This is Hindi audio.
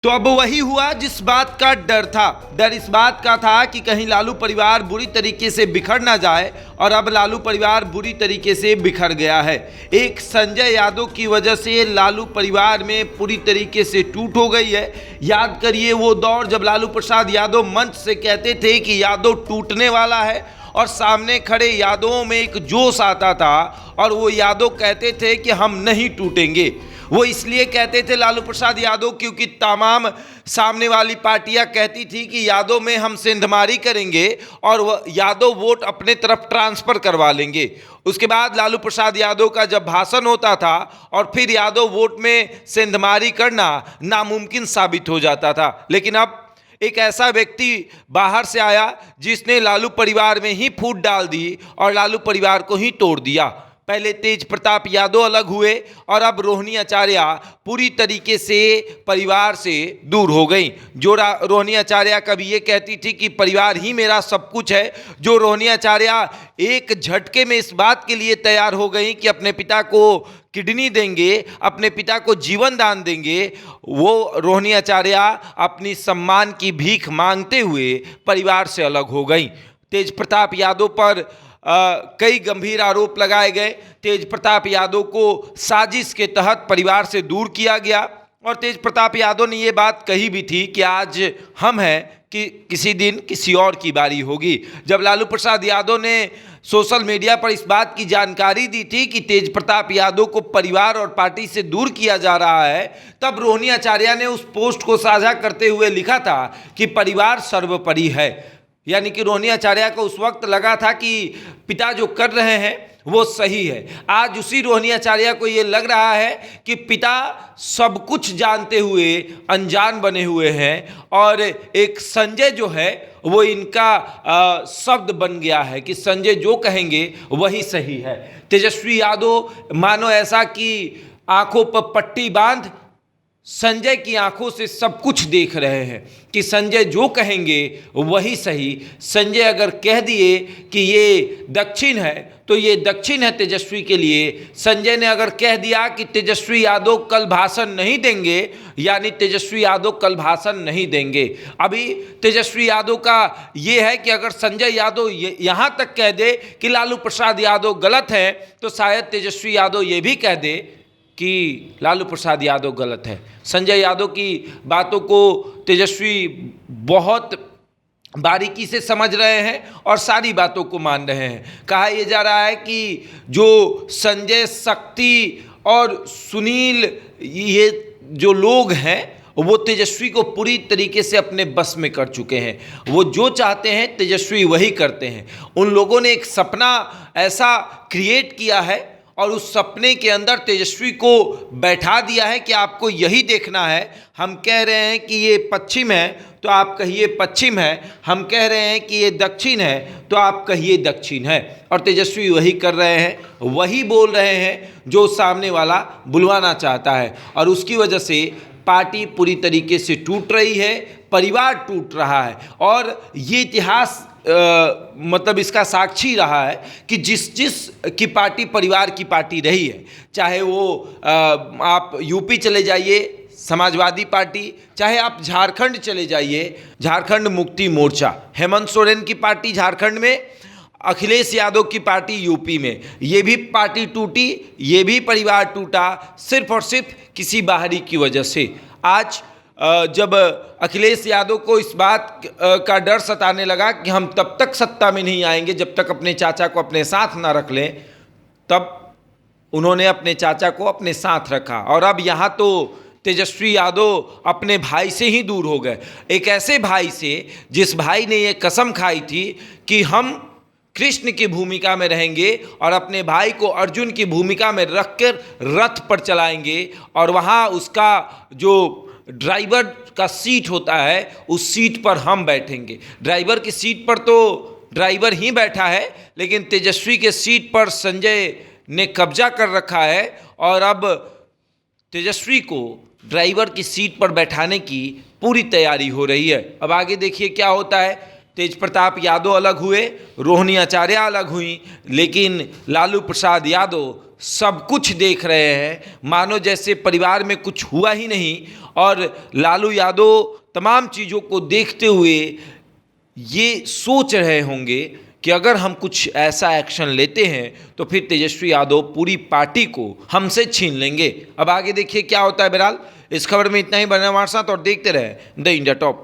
तो अब वही हुआ जिस बात का डर था। डर इस बात का था कि कहीं लालू परिवार बुरी तरीके से बिखर ना जाए, और अब लालू परिवार बुरी तरीके से बिखर गया है। एक संजय यादव की वजह से लालू परिवार में पूरी तरीके से टूट हो गई है। याद करिए वो दौर जब लालू प्रसाद यादव मंच से कहते थे कि यादव टूटने वाला है, और सामने खड़े यादवों में एक जोश आता था, और वो यादव कहते थे कि हम नहीं टूटेंगे। वो इसलिए कहते थे लालू प्रसाद यादव क्योंकि तमाम सामने वाली पार्टियां कहती थी कि यादव में हम सेंधमारी करेंगे और वह यादव वोट अपने तरफ ट्रांसफ़र करवा लेंगे। उसके बाद लालू प्रसाद यादव का जब भाषण होता था और फिर यादव वोट में सेंधमारी करना नामुमकिन साबित हो जाता था। लेकिन अब एक ऐसा व्यक्ति बाहर से आया जिसने लालू परिवार में ही फूट डाल दी और लालू परिवार को ही तोड़ दिया। पहले तेज प्रताप यादव अलग हुए और अब रोहिणी आचार्य पूरी तरीके से परिवार से दूर हो गई। जो रोहिणी आचार्य कभी ये कहती थी कि परिवार ही मेरा सब कुछ है, जो रोहिणी आचार्य एक झटके में इस बात के लिए तैयार हो गई कि अपने पिता को किडनी देंगे, अपने पिता को जीवन दान देंगे, वो रोहिणी आचार्य अपनी सम्मान की भीख मांगते हुए परिवार से अलग हो गई। तेज प्रताप यादव पर कई गंभीर आरोप लगाए गए। तेज प्रताप यादव को साजिश के तहत परिवार से दूर किया गया, और तेज प्रताप यादव ने ये बात कही भी थी कि आज हम हैं कि किसी दिन किसी और की बारी होगी। जब लालू प्रसाद यादव ने सोशल मीडिया पर इस बात की जानकारी दी थी कि तेज प्रताप यादव को परिवार और पार्टी से दूर किया जा रहा है, तब रोहिणी आचार्य ने उस पोस्ट को साझा करते हुए लिखा था कि परिवार सर्वोपरि है। यानी कि रोहिणी आचार्य को उस वक्त लगा था कि पिता जो कर रहे हैं वो सही है। आज उसी रोहिणी आचार्य को ये लग रहा है कि पिता सब कुछ जानते हुए अनजान बने हुए हैं, और एक संजय जो है वो इनका शब्द बन गया है कि संजय जो कहेंगे वही सही है। तेजस्वी यादव मानो ऐसा कि आंखों पर पट्टी बांध संजय की आंखों से सब कुछ देख रहे हैं कि संजय जो कहेंगे वही सही। संजय अगर कह दिए कि ये दक्षिण है तो ये दक्षिण है तेजस्वी के लिए। संजय ने अगर कह दिया कि तेजस्वी यादव कल भाषण नहीं देंगे, यानी तेजस्वी यादव कल भाषण नहीं देंगे। अभी तेजस्वी यादव का ये है कि अगर संजय यादव यहाँ तक कह दे कि लालू प्रसाद यादव गलत है, तो शायद तेजस्वी यादव ये भी कह दे कि लालू प्रसाद यादव गलत है। संजय यादव की बातों को तेजस्वी बहुत बारीकी से समझ रहे हैं और सारी बातों को मान रहे हैं। कहा यह जा रहा है कि जो संजय, शक्ति और सुनील, ये जो लोग हैं वो तेजस्वी को पूरी तरीके से अपने बस में कर चुके हैं। वो जो चाहते हैं तेजस्वी वही करते हैं। उन लोगों ने एक सपना ऐसा क्रिएट किया है और उस सपने के अंदर तेजस्वी को बैठा दिया है कि आपको यही देखना है। हम कह रहे हैं कि ये पश्चिम है तो आप कहिए पश्चिम है, हम कह रहे हैं कि ये दक्षिण है तो आप कहिए दक्षिण है। और तेजस्वी वही कर रहे हैं, वही बोल रहे हैं जो सामने वाला बुलवाना चाहता है, और उसकी वजह से पार्टी पूरी तरीके से टूट रही है, परिवार टूट रहा है। और ये इतिहास मतलब इसका साक्षी रहा है कि जिस की पार्टी परिवार की पार्टी रही है, चाहे वो आप यूपी चले जाइए समाजवादी पार्टी, चाहे आप झारखंड चले जाइए झारखंड मुक्ति मोर्चा, हेमंत सोरेन की पार्टी झारखंड में, अखिलेश यादव की पार्टी यूपी में, ये भी पार्टी टूटी, ये भी परिवार टूटा, सिर्फ और सिर्फ किसी बाहरी की वजह से। आज जब अखिलेश यादव को इस बात का डर सताने लगा कि हम तब तक सत्ता में नहीं आएंगे जब तक अपने चाचा को अपने साथ ना रख लें, तब उन्होंने अपने चाचा को अपने साथ रखा। और अब यहाँ तो तेजस्वी यादव अपने भाई से ही दूर हो गए, एक ऐसे भाई से जिस भाई ने ये कसम खाई थी कि हम कृष्ण की भूमिका में रहेंगे और अपने भाई को अर्जुन की भूमिका में रखकर रथ पर चलाएंगे, और वहाँ उसका जो ड्राइवर का सीट होता है उस सीट पर हम बैठेंगे। ड्राइवर की सीट पर तो ड्राइवर ही बैठा है, लेकिन तेजस्वी के सीट पर संजय ने कब्जा कर रखा है, और अब तेजस्वी को ड्राइवर की सीट पर बैठाने की पूरी तैयारी हो रही है। अब आगे देखिए क्या होता है। तेज प्रताप यादव अलग हुए, रोहिणी आचार्य अलग हुई, लेकिन लालू प्रसाद यादव सब कुछ देख रहे हैं, मानो जैसे परिवार में कुछ हुआ ही नहीं, और लालू यादव तमाम चीज़ों को देखते हुए ये सोच रहे होंगे कि अगर हम कुछ ऐसा एक्शन लेते हैं तो फिर तेजस्वी यादव पूरी पार्टी को हमसे छीन लेंगे। अब आगे देखिए क्या होता है। बहरहाल इस खबर में इतना ही। बने हमारे साथ और देखते रहे द इंडिया टॉप।